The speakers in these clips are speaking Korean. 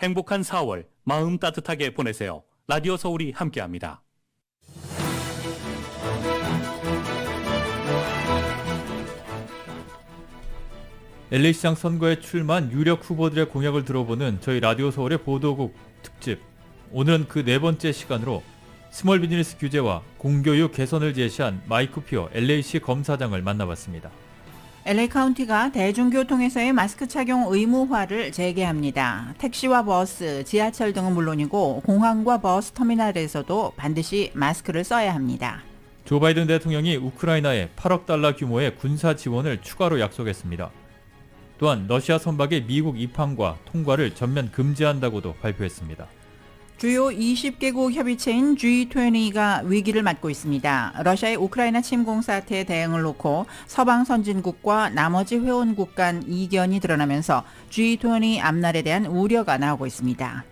행복한 4월 마음 따뜻하게 보내세요. 라디오 서울이 함께합니다. LA시장 선거에 출마한 유력 후보들의 공약을 들어보는 저희 라디오 서울의 보도국 특집. 오늘은 그 네 번째 시간으로 스몰 비즈니스 규제와 공교육 개선을 제시한 마이크 피어 LA시 검사장을 만나봤습니다. LA 카운티가 대중교통에서의 마스크 착용 의무화를 재개합니다. 택시와 버스, 지하철 등은 물론이고 공항과 버스 터미널에서도 반드시 마스크를 써야 합니다. 조 바이든 대통령이 우크라이나에 8억 달러 규모의 군사 지원을 추가로 약속했습니다. 또한 러시아 선박의 미국 입항과 통과를 전면 금지한다고도 발표했습니다. 주요 20개국 협의체인 G20가 위기를 맞고 있습니다. 러시아의 우크라이나 침공 사태에 대응을 놓고 서방 선진국과 나머지 회원국 간 이견이 드러나면서 G20 앞날에 대한 우려가 나오고 있습니다.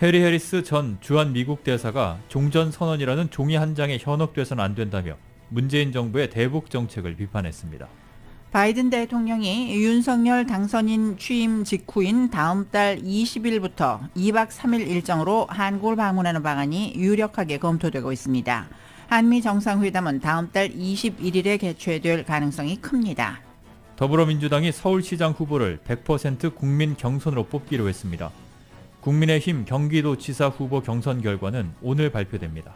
해리 해리스 전 주한 미국 대사가 종전선언이라는 종이 한 장에 현혹돼서는 안 된다며 문재인 정부의 대북 정책을 비판했습니다. 바이든 대통령이 윤석열 당선인 취임 직후인 다음 달 20일부터 2박 3일 일정으로 한국을 방문하는 방안이 유력하게 검토되고 있습니다. 한미 정상회담은 다음 달 21일에 개최될 가능성이 큽니다. 더불어민주당이 서울시장 후보를 100% 국민 경선으로 뽑기로 했습니다. 국민의힘 경기도지사 후보 경선 결과는 오늘 발표됩니다.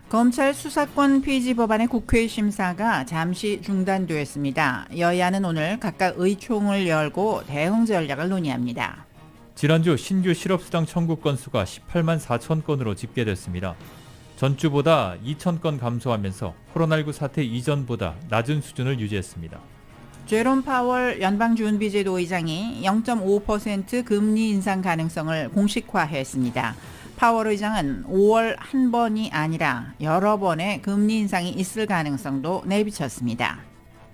검찰 수사권 폐지 법안의 국회 심사가 잠시 중단되었습니다. 여야는 오늘 각각 의총을 열고 대응 전략을 논의합니다. 지난주 신규 실업수당 청구 건수가 18만 4천 건으로 집계됐습니다. 전주보다 2천 건 감소하면서 코로나19 사태 이전보다 낮은 수준을 유지했습니다. 제롬 파월 연방준비제도 의장이 0.5% 금리 인상 가능성을 공식화했습니다. 파월 의장은 5월 한 번이 아니라 여러 번의 금리 인상이 있을 가능성도 내비쳤습니다.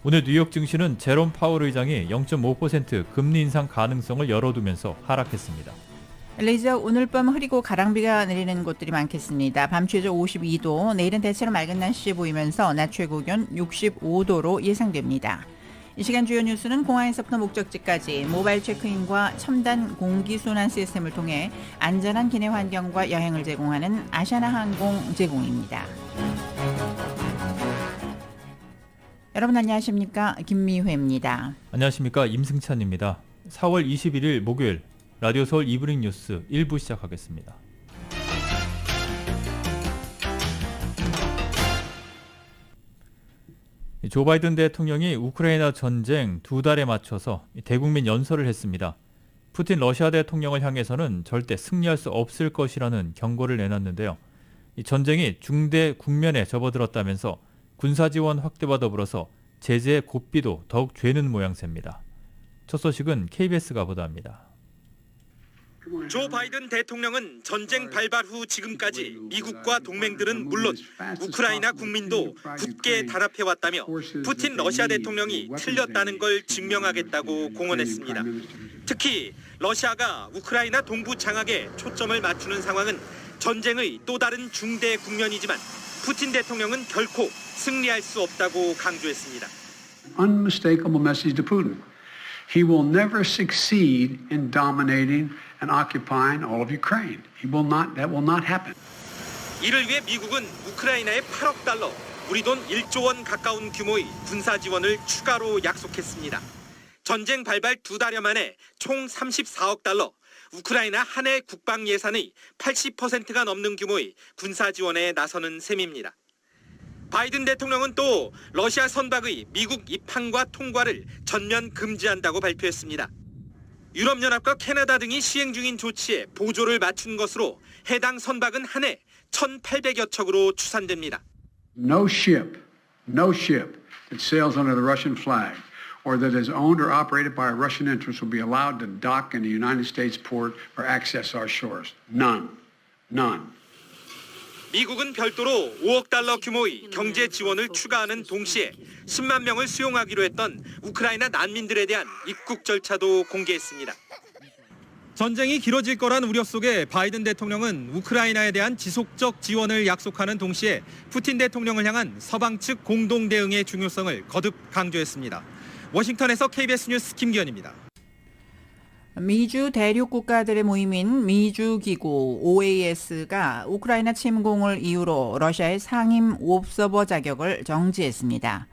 오늘 뉴욕 증시는 제롬 파월 의장이 0.5% 금리 인상 가능성을 열어두면서 하락했습니다. LA 지역 오늘 밤 흐리고 가랑비가 내리는 곳들이 많겠습니다. 밤 최저 52도, 내일은 대체로 맑은 날씨 보이면서 낮 최고 기온 65도로 예상됩니다. 이 시간 주요 뉴스는 공항에서부터 목적지까지 모바일 체크인과 첨단 공기순환 시스템을 통해 안전한 기내 환경과 여행을 제공하는 아시아나항공 제공입니다. 여러분 안녕하십니까? 김미회입니다. 안녕하십니까? 임승찬입니다. 4월 21일 목요일 라디오 서울 이브닝 뉴스 1부 시작하겠습니다. 조 바이든 대통령이 우크라이나 전쟁 2달에 맞춰서 대국민 연설을 했습니다. 푸틴 러시아 대통령을 향해서는 절대 승리할 수 없을 것이라는 경고를 내놨는데요. 이 전쟁이 중대 국면에 접어들었다면서 군사지원 확대와 더불어서 제재의 고삐도 더욱 죄는 모양새입니다. 첫 소식은 KBS가 보도합니다. 조 바이든 대통령은 전쟁 발발 후 지금까지 미국과 동맹들은 물론 우크라이나 국민도 굳게 단합해왔다며 푸틴 러시아 대통령이 틀렸다는 걸 증명하겠다고 공언했습니다. 특히 러시아가 우크라이나 동부 장악에 초점을 맞추는 상황은 전쟁의 또 다른 중대 국면이지만 푸틴 대통령은 결코 승리할 수 없다고 강조했습니다. Unmistakable message to Putin. He will never succeed in dominating and occupying all of Ukraine. That will not happen. 이를 위해 미국은 우크라이나에 8억 달러, 우리 돈 1조 원 가까운 규모의 군사 지원을 추가로 약속했습니다. 전쟁 발발 2달여 만에 총 34억 달러, 우크라이나 한 해 국방 예산의 80%가 넘는 규모의 군사 지원에 나서는 셈입니다. 바이든 대통령은 또 러시아 선박의 미국 입항과 통과를 전면 금지한다고 발표했습니다. 유럽연합과 캐나다 등이 시행 중인 조치에 보조를 맞춘 것으로 해당 선박은 한 해 1,800여 척으로 추산됩니다. No ship that sails under the Russian flag or that is owned or operated by a Russian interest will be allowed to dock in a United States port or access our shores. None. 미국은 별도로 5억 달러 규모의 경제 지원을 추가하는 동시에 10만 명을 수용하기로 했던 우크라이나 난민들에 대한 입국 절차도 공개했습니다. 전쟁이 길어질 거란 우려 속에 바이든 대통령은 우크라이나에 대한 지속적 지원을 약속하는 동시에 푸틴 대통령을 향한 서방 측 공동 대응의 중요성을 거듭 강조했습니다. 워싱턴에서 KBS 뉴스 김기현입니다. 미주 대륙 국가들의 모임인 미주기구 OAS가 우크라이나 침공을 이유로 러시아의 상임 옵서버 자격을 정지했습니다.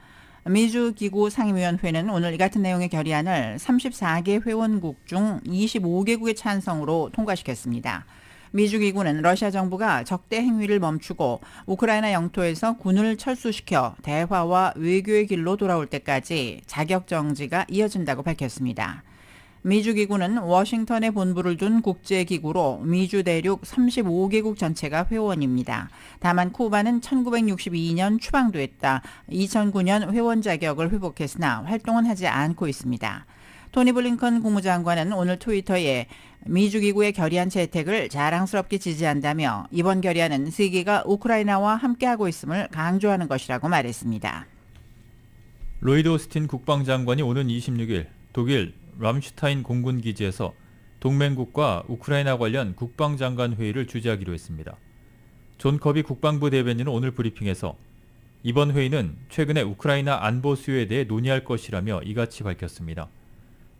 미주기구 상임위원회는 오늘 이 같은 내용의 결의안을 34개 회원국 중 25개국의 찬성으로 통과시켰습니다. 미주기구는 러시아 정부가 적대 행위를 멈추고 우크라이나 영토에서 군을 철수시켜 대화와 외교의 길로 돌아올 때까지 자격 정지가 이어진다고 밝혔습니다. 미주기구는 워싱턴에 본부를 둔 국제기구로 미주 대륙 35개국 전체가 회원입니다. 다만 쿠바는 1962년 추방됐다 2009년 회원 자격을 회복했으나 활동은 하지 않고 있습니다. 토니 블링컨 국무장관은 오늘 트위터에 미주기구의 결의안 채택을 자랑스럽게 지지한다며 이번 결의안은 세계가 우크라이나와 함께하고 있음을 강조하는 것이라고 말했습니다. 로이드 오스틴 국방장관이 오는 26일 독일 람슈타인 공군기지에서 동맹국과 우크라이나 관련 국방장관 회의를 주재하기로 했습니다. 존 커비 국방부 대변인은 오늘 브리핑에서 이번 회의는 최근에 우크라이나 안보 수요에 대해 논의할 것이라며 이같이 밝혔습니다.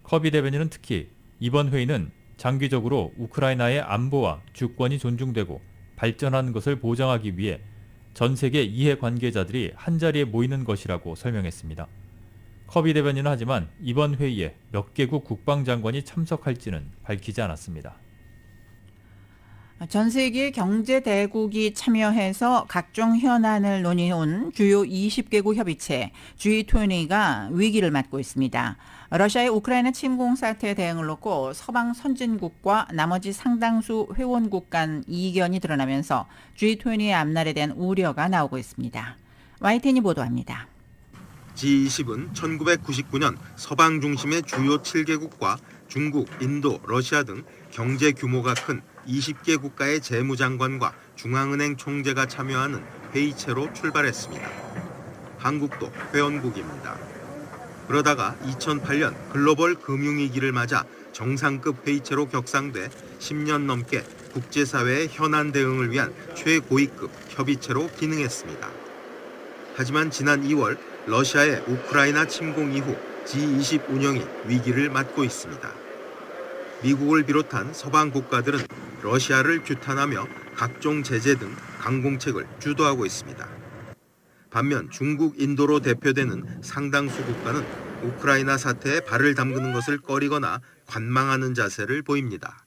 커비 대변인은 특히 이번 회의는 장기적으로 우크라이나의 안보와 주권이 존중되고 발전하는 것을 보장하기 위해 전 세계 이해관계자들이 한자리에 모이는 것이라고 설명했습니다. 커비 대변인은 하지만 이번 회의에 몇 개국 국방장관이 참석할지는 밝히지 않았습니다. 전 세계 경제 대국이 참여해서 각종 현안을 논의해온 주요 20개국 협의체 G20가 위기를 맞고 있습니다. 러시아의 우크라이나 침공 사태에 대응을 놓고 서방 선진국과 나머지 상당수 회원국 간 이견이 드러나면서 G20의 앞날에 대한 우려가 나오고 있습니다. YTN이 보도합니다. G20은 1999년 서방 중심의 주요 7개국과 중국, 인도, 러시아 등 경제 규모가 큰 20개 국가의 재무장관과 중앙은행 총재가 참여하는 회의체로 출발했습니다. 한국도 회원국입니다. 그러다가 2008년 글로벌 금융위기를 맞아 정상급 회의체로 격상돼 10년 넘게 국제사회의 현안 대응을 위한 최고위급 협의체로 기능했습니다. 하지만 지난 2월 러시아의 우크라이나 침공 이후 G20 운영이 위기를 맞고 있습니다. 미국을 비롯한 서방 국가들은 러시아를 규탄하며 각종 제재 등 강공책을 주도하고 있습니다. 반면 중국, 인도로 대표되는 상당수 국가는 우크라이나 사태에 발을 담그는 것을 꺼리거나 관망하는 자세를 보입니다.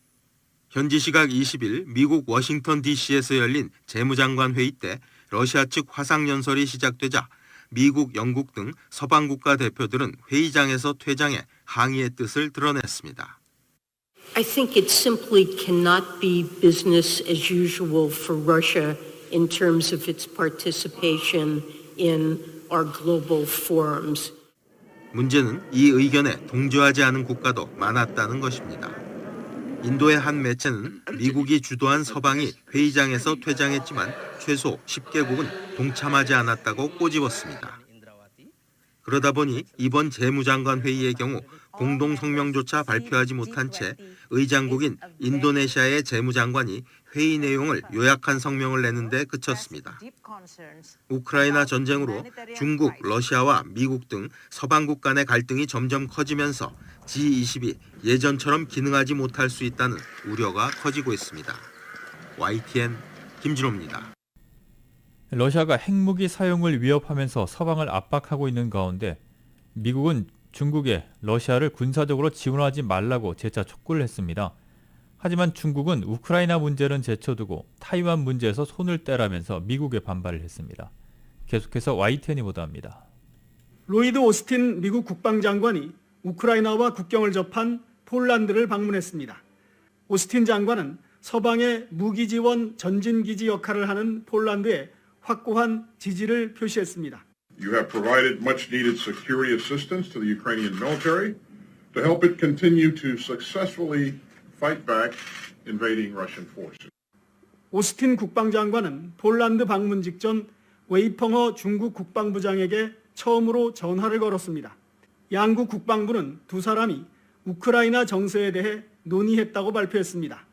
현지 시각 20일 미국 워싱턴 DC에서 열린 재무장관 회의 때 러시아 측 화상연설이 시작되자 미국, 영국 등 서방 국가 대표들은 회의장에서 퇴장해 항의의 뜻을 드러냈습니다. I think it simply cannot be business as usual for Russia in terms of its participation in our global forums. 문제는 이 의견에 동조하지 않은 국가도 많았다는 것입니다. 인도의 한 매체는 미국이 주도한 서방이 회의장에서 퇴장했지만 최소 10개국은 동참하지 않았다고 꼬집었습니다. 그러다 보니 이번 재무장관 회의의 경우 공동 성명조차 발표하지 못한 채 의장국인 인도네시아의 재무장관이 회의 내용을 요약한 성명을 내는데 그쳤습니다. 우크라이나 전쟁으로 중국, 러시아와 미국 등 서방국 간의 갈등이 점점 커지면서 G20이 예전처럼 기능하지 못할 수 있다는 우려가 커지고 있습니다. YTN 김진호입니다. 러시아가 핵무기 사용을 위협하면서 서방을 압박하고 있는 가운데 미국은 중국에 러시아를 군사적으로 지원하지 말라고 재차 촉구를 했습니다. 하지만 중국은 우크라이나 문제는 제쳐두고 타이완 문제에서 손을 떼라면서 미국에 반발을 했습니다. 계속해서 YTN이 보도합니다. 로이드 오스틴 미국 국방장관이 우크라이나와 국경을 접한 폴란드를 방문했습니다. 오스틴 장관은 서방의 무기 지원 전진기지 역할을 하는 폴란드에 확고한 지지를 표시했습니다. You have provided much needed security assistance to the Ukrainian military to help it continue to successfully fight back invading Russian forces. 오스틴 국방장관은 폴란드 방문 직전 웨이펑허 중국 국방부장에게 처음으로 전화를 걸었습니다. 양국 국방부는 두 사람이 우크라이나 정세에 대해 논의했다고 발표했습니다.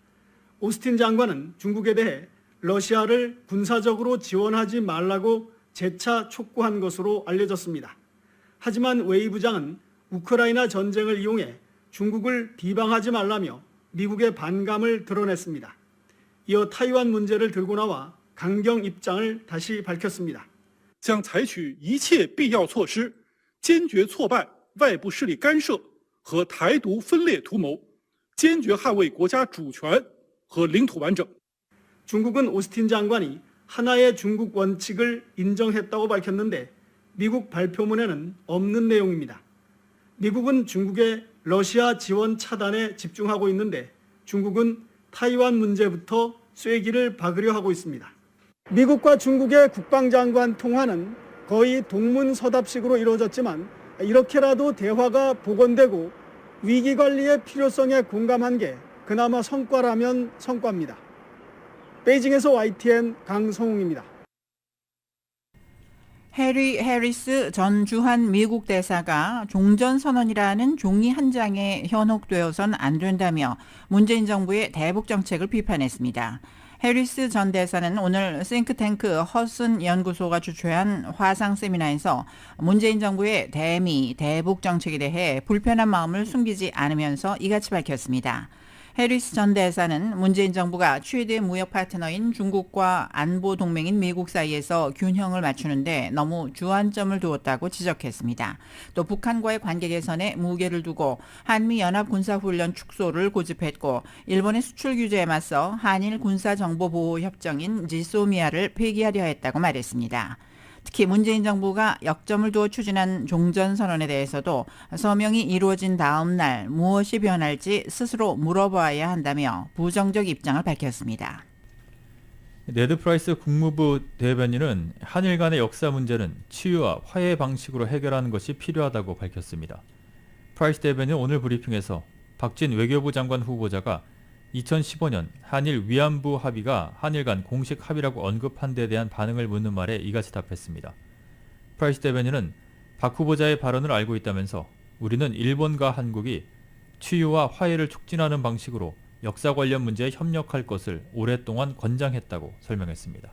오스틴 장관은 중국에 대해 러시아를 군사적으로 지원하지 말라고 재차 촉구한 것으로 알려졌습니다. 하지만 웨이 부장은 우크라이나 전쟁을 이용해 중국을 비방하지 말라며 미국의 반감을 드러냈습니다. 이어 타이완 문제를 들고 나와 강경 입장을 다시 밝혔습니다. 将采取一切必要措施，坚决挫败外部势力干涉和台独分裂图谋，坚决捍卫国家主权和领土完整。 중국은 오스틴 장관이 하나의 중국 원칙을 인정했다고 밝혔는데 미국 발표문에는 없는 내용입니다. 미국은 중국의 러시아 지원 차단에 집중하고 있는데 중국은 타이완 문제부터 쐐기를 박으려 하고 있습니다. 미국과 중국의 국방장관 통화는 거의 동문서답식으로 이루어졌지만 이렇게라도 대화가 복원되고 위기관리의 필요성에 공감한 게 그나마 성과라면 성과입니다. 베이징에서 YTN 강성웅입니다. 해리 해리스 전 주한 미국 대사가 종전선언이라는 종이 한 장에 현혹되어선 안 된다며 문재인 정부의 대북 정책을 비판했습니다. 해리스 전 대사는 오늘 싱크탱크 허슨 연구소가 주최한 화상 세미나에서 문재인 정부의 대미, 대북 정책에 대해 불편한 마음을 숨기지 않으면서 이같이 밝혔습니다. 해리스 전 대사는 문재인 정부가 최대 무역 파트너인 중국과 안보 동맹인 미국 사이에서 균형을 맞추는데 너무 주안점을 두었다고 지적했습니다. 또 북한과의 관계 개선에 무게를 두고 한미연합군사훈련 축소를 고집했고 일본의 수출 규제에 맞서 한일 군사정보보호협정인 지소미아를 폐기하려 했다고 말했습니다. 특히 문재인 정부가 역점을 두어 추진한 종전선언에 대해서도 서명이 이루어진 다음 날 무엇이 변할지 스스로 물어봐야 한다며 부정적 입장을 밝혔습니다. 네드 프라이스 국무부 대변인은 한일 간의 역사 문제는 치유와 화해 방식으로 해결하는 것이 필요하다고 밝혔습니다. 프라이스 대변인은 오늘 브리핑에서 박진 외교부 장관 후보자가 2015년 한일 위안부 합의가 한일 간 공식 합의라고 언급한 데 대한 반응을 묻는 말에 이같이 답했습니다. 프라이스 대변인은 박 후보자의 발언을 알고 있다면서 우리는 일본과 한국이 치유와 화해를 촉진하는 방식으로 역사 관련 문제에 협력할 것을 오랫동안 권장했다고 설명했습니다.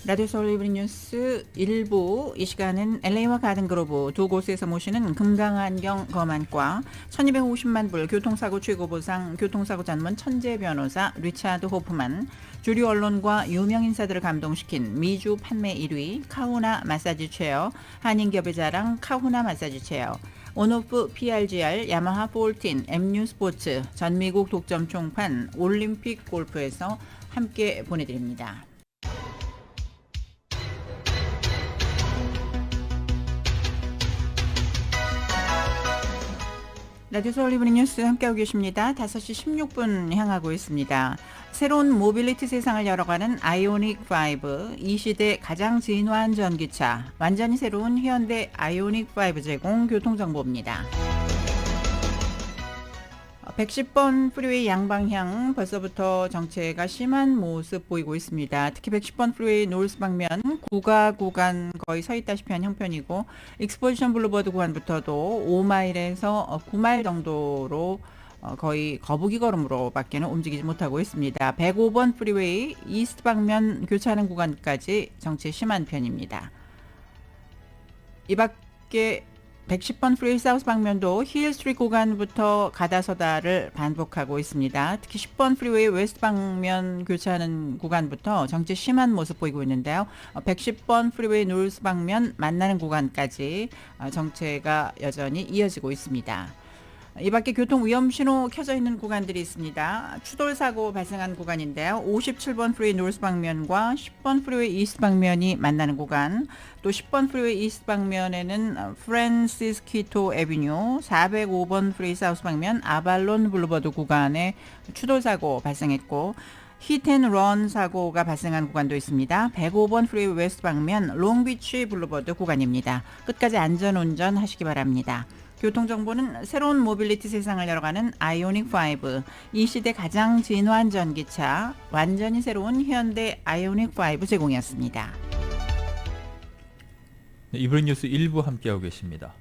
라디오 서울 이브닝 뉴스 1부 이 시간은 LA와 가든그로브 두 곳에서 모시는 금강안경 검안과 1250만 불 교통사고 최고보상 교통사고 전문 천재 변호사 리차드 호프만, 주류 언론과 유명 인사들을 감동시킨 미주 판매 1위 카후나 마사지 체어, 한인기업의 자랑 카후나 마사지 체어, 온오프 PRGR, 야마하 14, MU 스포츠, 전미국 독점 총판, 올림픽 골프에서 함께 보내드립니다. 라디오 서울 이브닝 뉴스 함께하고 계십니다. 5시 16분 향하고 있습니다. 새로운 모빌리티 세상을 열어가는 아이오닉 5, 이 시대 가장 진화한 전기차, 완전히 새로운 현대 아이오닉 5 제공 교통정보입니다. 110번 프리웨이 양방향 벌써부터 정체가 심한 모습 보이고 있습니다. 특히 110번 프리웨이 노스 방면 구가 구간 거의 서 있다시피 한 형편이고 익스포지션 블루버드 구간부터도 5마일에서 9마일 정도로 거의 거북이 걸음으로 밖에는 움직이지 못하고 있습니다. 105번 프리웨이 이스트 방면 교차하는 구간까지 정체 심한 편입니다. 이 밖에 110번 프리웨이 사우스 방면도 힐 스트리트 구간부터 가다서다를 반복하고 있습니다. 특히 10번 프리웨이 웨스트 방면 교차하는 구간부터 정체 심한 모습 보이고 있는데요. 110번 프리웨이 노스 방면 만나는 구간까지 정체가 여전히 이어지고 있습니다. 이 밖에 교통 위험 신호 켜져 있는 구간들이 있습니다. 추돌 사고 발생한 구간인데요. 57번 프리웨이 노스 방면과 10번 프리웨이 이스트 방면이 만나는 구간, 또 10번 프리웨이 이스트 방면에는 프랜시스 키토 애비뉴, 405번 프리웨이 사우스 방면 아발론 블루버드 구간에 추돌 사고 발생했고 히트앤런 사고가 발생한 구간도 있습니다. 105번 프리웨이 웨스트 방면 롱비치 블루버드 구간입니다. 끝까지 안전운전 하시기 바랍니다. 교통정보는 새로운 모빌리티 세상을 열어가는 아이오닉 5, 이 시대 가장 진화한 전기차, 완전히 새로운 현대 아이오닉 5 제공이었습니다. 네, 이브닝 뉴스 1부 함께하고 계십니다.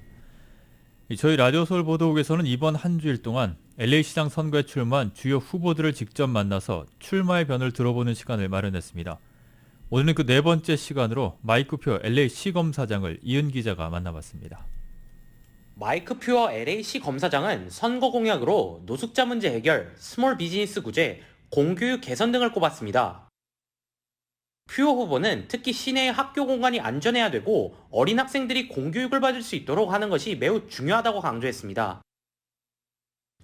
저희 라디오 서울 보도국에서는 이번 한 주일 동안 LA시장 선거에 출마한 주요 후보들을 직접 만나서 출마의 변을 들어보는 시간을 마련했습니다. 오늘은 그 네 번째 시간으로 마이크 표 LA 시검사장을 이은 기자가 만나봤습니다. 마이크 퓨어 LA시 검사장은 선거 공약으로 노숙자 문제 해결, 스몰 비즈니스 구제, 공교육 개선 등을 꼽았습니다. 퓨어 후보는 특히 시내의 학교 공간이 안전해야 되고 어린 학생들이 공교육을 받을 수 있도록 하는 것이 매우 중요하다고 강조했습니다.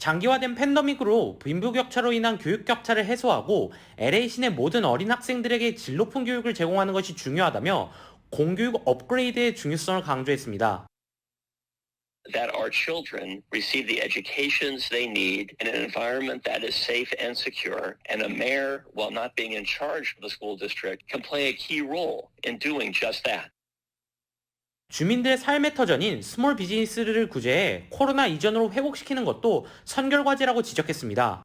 장기화된 팬데믹으로 빈부격차로 인한 교육 격차를 해소하고 LA 시내 모든 어린 학생들에게 질 높은 교육을 제공하는 것이 중요하다며 공교육 업그레이드의 중요성을 강조했습니다. That our children receive the educations they need in an environment that is safe and secure, and a mayor, while not being in charge of the school district, can play a key role in doing just that. 주민들의 삶의 터전인 스몰 비즈니스를 구제해 코로나 이전으로 회복시키는 것도 선결과제라고 지적했습니다.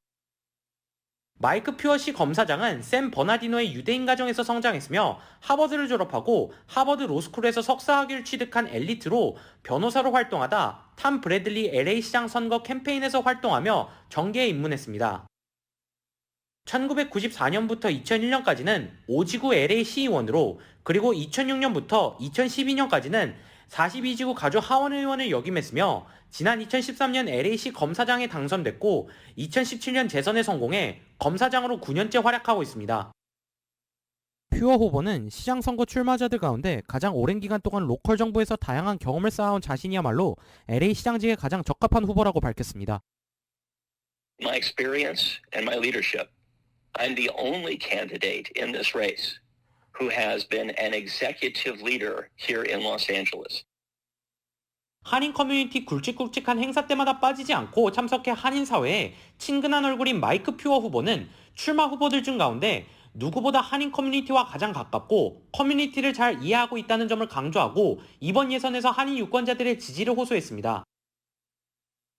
마이크 퓨어시 검사장은 샘 버나디노의 유대인 가정에서 성장했으며 하버드를 졸업하고 하버드 로스쿨에서 석사학위를 취득한 엘리트로 변호사로 활동하다 탐 브래들리 LA 시장 선거 캠페인에서 활동하며 정계에 입문했습니다. 1994년부터 2001년까지는 5지구 LA 시의원으로 그리고 2006년부터 2012년까지는 42지구 가주 하원의원을 역임했으며 지난 2013년 LA시 검사장에 당선됐고 2017년 재선에 성공해 검사장으로 9년째 활약하고 있습니다. 퓨어 후보는 시장 선거 출마자들 가운데 가장 오랜 기간 동안 로컬 정부에서 다양한 경험을 쌓아온 자신이야말로 LA 시장직에 가장 적합한 후보라고 밝혔습니다. My experience and my leadership. I'm the only candidate in this race who has been an executive leader here in Los Angeles. 한인 커뮤니티 굵직굵직한 행사 때마다 빠지지 않고 참석해 한인 사회에 친근한 얼굴인 마이크 퓨어 후보는 출마 후보들 중 가운데 누구보다 한인 커뮤니티와 가장 가깝고 커뮤니티를 잘 이해하고 있다는 점을 강조하고 이번 예선에서 한인 유권자들의 지지를 호소했습니다.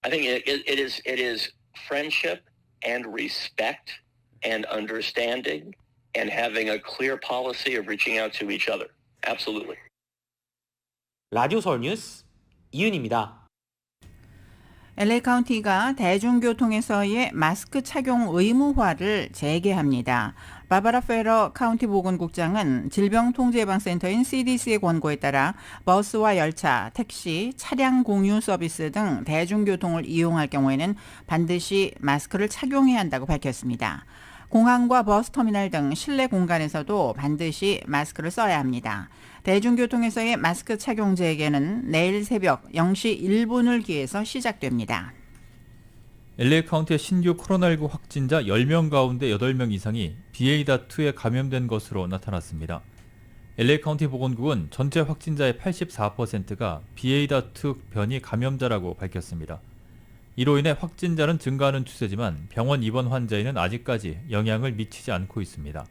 I think it is friendship and respect and understanding and having a clear policy of reaching out to each other. Absolutely. 라디오 서울 뉴스 이은입니다. LA 카운티가 대중교통에서의 마스크 착용 의무화를 재개합니다. 바바라 페러 카운티 보건국장은 질병통제예방센터인 CDC의 권고에 따라 버스와 열차, 택시, 차량 공유 서비스 등 대중교통을 이용할 경우에는 반드시 마스크를 착용해야 한다고 밝혔습니다. 공항과 버스터미널 등 실내 공간에서도 반드시 마스크를 써야 합니다. 대중교통에서의 마스크 착용 재개는 내일 새벽 0시 1분을 기해서 시작됩니다. LA 카운티의 신규 코로나19 확진자 10명 가운데 8명 이상이 BA.2에 감염된 것으로 나타났습니다. LA 카운티 보건국은 전체 확진자의 84%가 BA.2 변이 감염자라고 밝혔습니다. 이로 인해 확진자는 증가하는 추세지만 병원 입원 환자에는 아직까지 영향을 미치지 않고 있습니다.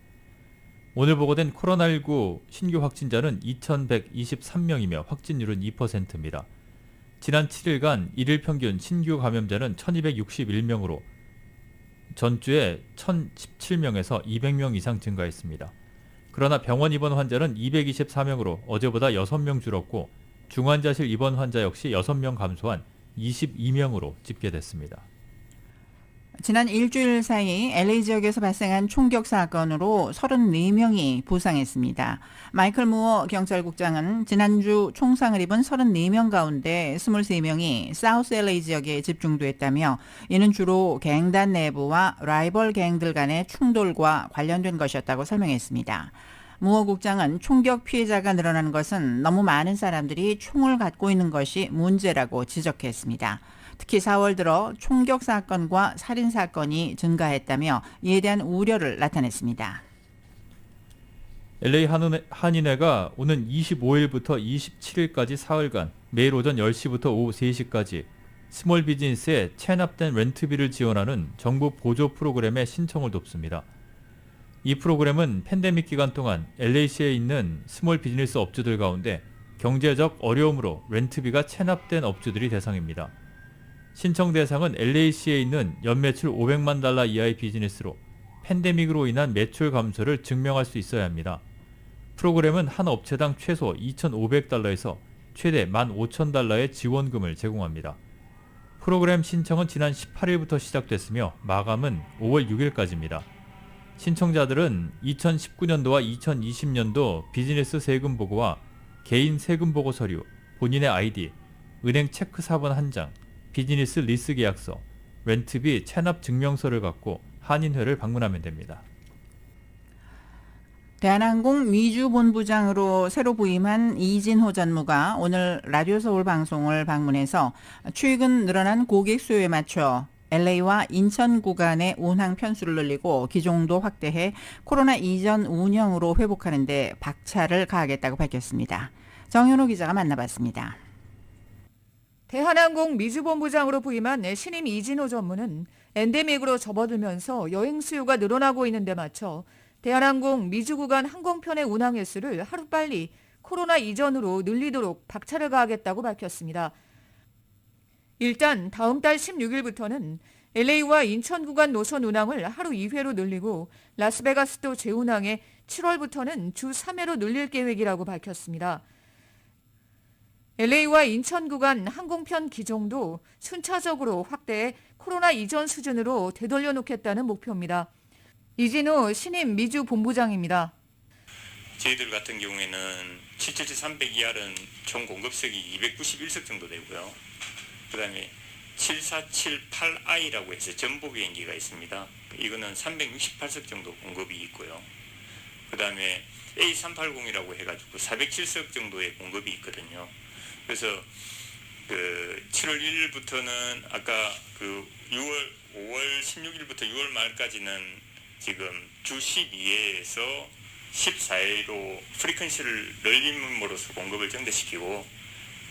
오늘 보고된 코로나19 신규 확진자는 2,123명이며 확진율은 2%입니다. 지난 7일간 일일 평균 신규 감염자는 1,261명으로 전주에 1,017명에서 200명 이상 증가했습니다. 그러나 병원 입원 환자는 224명으로 어제보다 6명 줄었고 중환자실 입원 환자 역시 6명 감소한 22명으로 집계됐습니다. 지난 일주일 사이 LA 지역에서 발생한 총격 사건으로 34명이 부상했습니다. 마이클 무어 경찰국장은 지난주 총상을 입은 34명 가운데 23명이 사우스 LA 지역에 집중됐다며 이는 주로 갱단 내부와 라이벌 갱들 간의 충돌과 관련된 것이었다고 설명했습니다. 무어 국장은 총격 피해자가 늘어나는 것은 너무 많은 사람들이 총을 갖고 있는 것이 문제라고 지적했습니다. 특히 4월 들어 총격 사건과 살인 사건이 증가했다며 이에 대한 우려를 나타냈습니다. LA 한인회가 오는 25일부터 27일까지 사흘간 매일 오전 10시부터 오후 3시까지 스몰 비즈니스에 체납된 렌트비를 지원하는 정부 보조 프로그램에 신청을 돕습니다. 이 프로그램은 팬데믹 기간 동안 LA시에 있는 스몰 비즈니스 업주들 가운데 경제적 어려움으로 렌트비가 체납된 업주들이 대상입니다. 신청 대상은 LA시에 있는 연매출 $500만 이하의 비즈니스로 팬데믹으로 인한 매출 감소를 증명할 수 있어야 합니다. 프로그램은 한 업체당 최소 $2,500에서 최대 $15,000의 지원금을 제공합니다. 프로그램 신청은 지난 18일부터 시작됐으며 마감은 5월 6일까지입니다. 신청자들은 2019년도와 2020년도 비즈니스 세금 보고와 개인 세금 보고 서류, 본인의 아이디, 은행 체크 사본 1장, 비즈니스 리스 계약서, 렌트비 체납 증명서를 갖고 한인회를 방문하면 됩니다. 대한항공 미주 본부장으로 새로 부임한 이진호 전무가 오늘 라디오 서울 방송을 방문해서 최근 늘어난 고객 수요에 맞춰 LA와 인천 구간의 운항 편수를 늘리고 기종도 확대해 코로나 이전 운영으로 회복하는 데 박차를 가하겠다고 밝혔습니다. 정현호 기자가 만나봤습니다. 대한항공 미주본부장으로 부임한 신임 이진호 전무는 엔데믹으로 접어들면서 여행 수요가 늘어나고 있는 데 맞춰 대한항공 미주 구간 항공편의 운항 횟수를 하루빨리 코로나 이전으로 늘리도록 박차를 가하겠다고 밝혔습니다. 일단 다음 달 16일부터는 LA와 인천 구간 노선 운항을 하루 2회로 늘리고 라스베가스도 재운항에 7월부터는 주 3회로 늘릴 계획이라고 밝혔습니다. LA와 인천 구간 항공편 기종도 순차적으로 확대해 코로나 이전 수준으로 되돌려 놓겠다는 목표입니다. 이진호 신임 미주 본부장입니다. 저희들 같은 경우에는 777-300 ER은 총 공급석이 291석 정도 되고요. 그 다음에 7478I라고 해서 전보 비행기가 있습니다. 이거는 368석 정도 공급이 있고요. 그 다음에 A380이라고 해가지고 407석 정도의 공급이 있거든요. 그래서 그 7월 1일부터는 아까 그 5월 16일부터 6월 말까지는 지금 주 12회에서 14회로 프리퀀시를 늘림으로써 공급을 증대시키고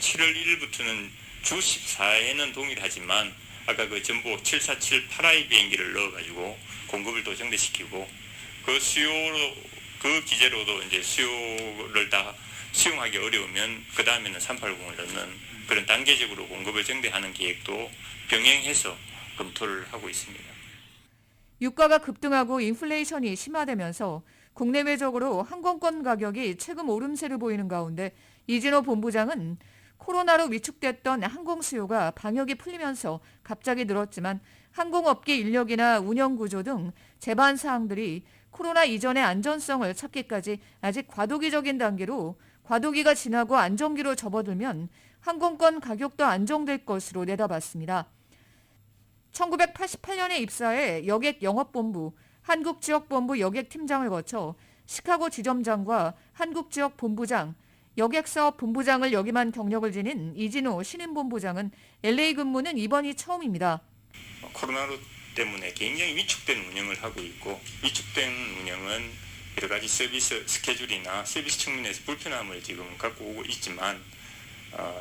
7월 1일부터는 주 14회는 동일하지만 아까 그 전부 747-8I 비행기를 넣어가지고 공급을 또 증대시키고 그 수요로 그 기제로도 이제 수요를 다 수용하기 어려우면 그 다음에는 380을 넣는 그런 단계적으로 공급을 증대하는 계획도 병행해서 검토를 하고 있습니다. 유가가 급등하고 인플레이션이 심화되면서 국내외적으로 항공권 가격이 최근 오름세를 보이는 가운데 이진호 본부장은 코로나로 위축됐던 항공 수요가 방역이 풀리면서 갑자기 늘었지만 항공업계 인력이나 운영구조 등 제반 사항들이 코로나 이전의 안전성을 찾기까지 아직 과도기적인 단계로 과도기가 지나고 안정기로 접어들면 항공권 가격도 안정될 것으로 내다봤습니다. 1988년에 입사해 여객 영업본부, 한국지역본부 여객팀장을 거쳐 시카고 지점장과 한국지역본부장, 여객사업 본부장을 역임한 경력을 지닌 이진호 신임본부장은 LA 근무는 이번이 처음입니다. 코로나로 때문에 굉장히 위축된 운영을 하고 있고 위축된 운영은 여러 가지 서비스 스케줄이나 서비스 측면에서 불편함을 지금 갖고 오고 있지만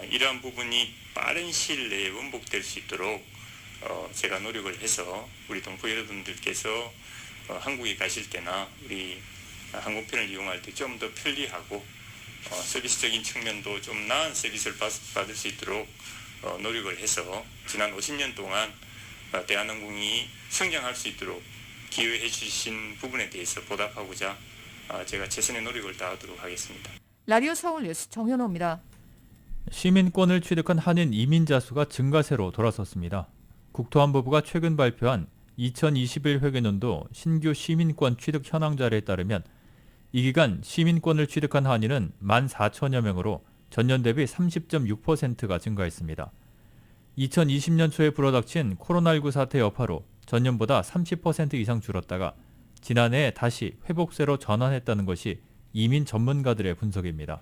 이러한 부분이 빠른 시일 내에 원복될 수 있도록 제가 노력을 해서 우리 동포 여러분들께서 한국에 가실 때나 우리 항공편을 이용할 때 좀 더 편리하고 서비스적인 측면도 좀 나은 서비스를 받을 수 있도록 노력을 해서 지난 50년 동안 대한항공이 성장할 수 있도록 기여해 주신 부분에 대해서 보답하고자 제가 최선의 노력을 다하도록 하겠습니다. 라디오 서울 뉴스 정현호입니다. 시민권을 취득한 한인 이민자 수가 증가세로 돌아섰습니다. 국토안보부가 최근 발표한 2021 회계년도 신규 시민권 취득 현황자료에 따르면 이 기간 시민권을 취득한 한인은 14,000여 명으로 전년 대비 30.6%가 증가했습니다. 2020년 초에 불어닥친 코로나19 사태 여파로 전년보다 30% 이상 줄었다가 지난해에 다시 회복세로 전환했다는 것이 이민 전문가들의 분석입니다.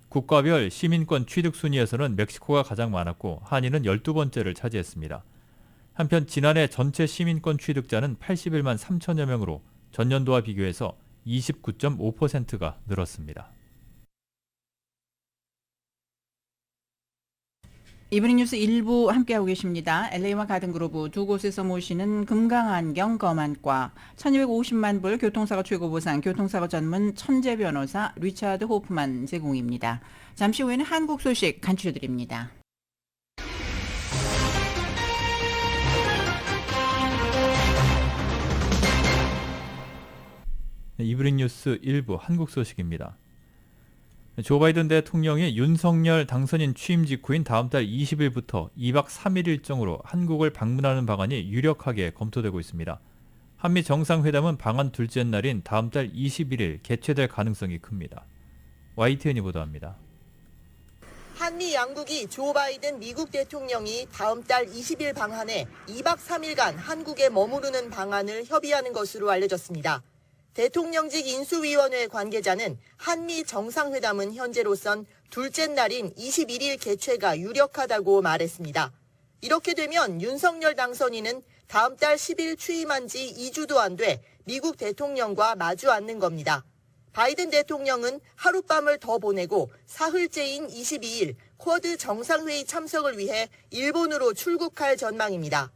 국가별 시민권 취득 순위에서는 멕시코가 가장 많았고 한인은 12번째를 차지했습니다. 한편 지난해 전체 시민권 취득자는 81만 3천여 명으로 전년도와 비교해서 29.5%가 늘었습니다. 이브닝 뉴스 1부 함께하고 계십니다. LA와 가든그루브 두 곳에서 모시는 금강안경 검안과 1250만 불 교통사고 최고보상 교통사고 전문 천재 변호사 리차드 호프만 제공입니다. 잠시 후에는 한국 소식 간추려드립니다. 이브닝 뉴스 1부 한국 소식입니다. 조 바이든 대통령이 윤석열 당선인 취임 직후인 다음 달 20일부터 2박 3일 일정으로 한국을 방문하는 방안이 유력하게 검토되고 있습니다. 한미 정상회담은 방한 둘째 날인 다음 달 21일 개최될 가능성이 큽니다. YTN이 보도합니다. 한미 양국이 조 바이든 미국 대통령이 다음 달 20일 방한해 2박 3일간 한국에 머무르는 방안을 협의하는 것으로 알려졌습니다. 대통령직 인수위원회 관계자는 한미 정상회담은 현재로선 둘째 날인 21일 개최가 유력하다고 말했습니다. 이렇게 되면 윤석열 당선인은 다음 달 10일 취임한 지 2주도 안 돼 미국 대통령과 마주 앉는 겁니다. 바이든 대통령은 하룻밤을 더 보내고 사흘째인 22일 쿼드 정상회의 참석을 위해 일본으로 출국할 전망입니다.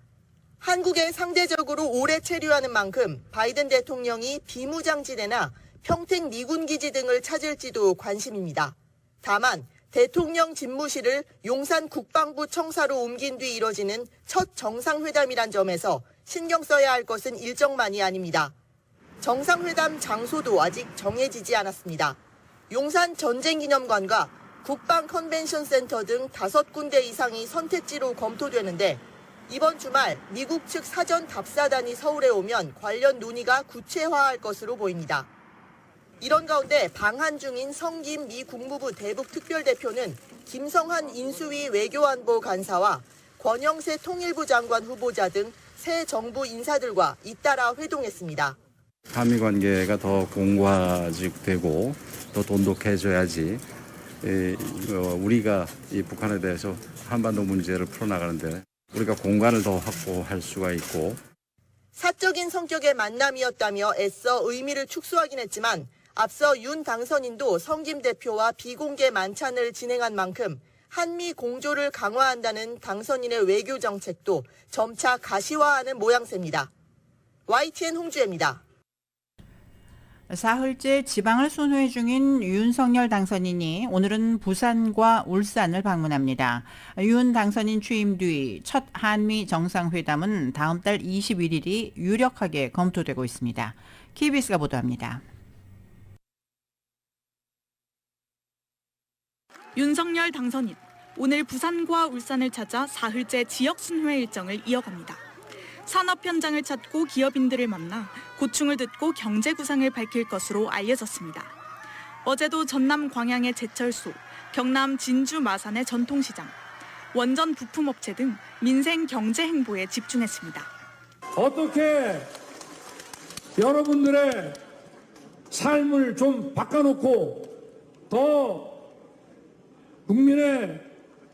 한국에 상대적으로 오래 체류하는 만큼 바이든 대통령이 비무장지대나 평택 미군기지 등을 찾을지도 관심입니다. 다만 대통령 집무실을 용산 국방부 청사로 옮긴 뒤 이뤄지는 첫 정상회담이란 점에서 신경 써야 할 것은 일정만이 아닙니다. 정상회담 장소도 아직 정해지지 않았습니다. 용산 전쟁기념관과 국방 컨벤션 센터 등 5군데 이상이 선택지로 검토되는데 이번 주말 미국 측 사전 답사단이 서울에 오면 관련 논의가 구체화할 것으로 보입니다. 이런 가운데 방한 중인 성김 미 국무부 대북 특별대표는 김성한 인수위 외교안보 간사와 권영세 통일부 장관 후보자 등 새 정부 인사들과 잇따라 회동했습니다. 한미 관계가 더 공고화되고 더 돈독해져야지 우리가 이 북한에 대해서 한반도 문제를 풀어나가는데 우리가 공간을 더 확보할 수가 있고. 사적인 성격의 만남이었다며 애써 의미를 축소하긴 했지만 앞서 윤 당선인도 성김 대표와 비공개 만찬을 진행한 만큼 한미 공조를 강화한다는 당선인의 외교 정책도 점차 가시화하는 모양새입니다. YTN 홍주혜입니다. 사흘째 지방을 순회 중인 윤석열 당선인이 오늘은 부산과 울산을 방문합니다. 윤 당선인 취임 뒤 첫 한미 정상회담은 다음 달 21일이 유력하게 검토되고 있습니다. KBS가 보도합니다. 윤석열 당선인, 오늘 부산과 울산을 찾아 사흘째 지역 순회 일정을 이어갑니다. 산업 현장을 찾고 기업인들을 만나 고충을 듣고 경제 구상을 밝힐 것으로 알려졌습니다. 어제도 전남 광양의 제철소, 경남 진주 마산의 전통시장, 원전 부품업체 등 민생 경제 행보에 집중했습니다. 어떻게 여러분들의 삶을 좀 바꿔놓고 더 국민의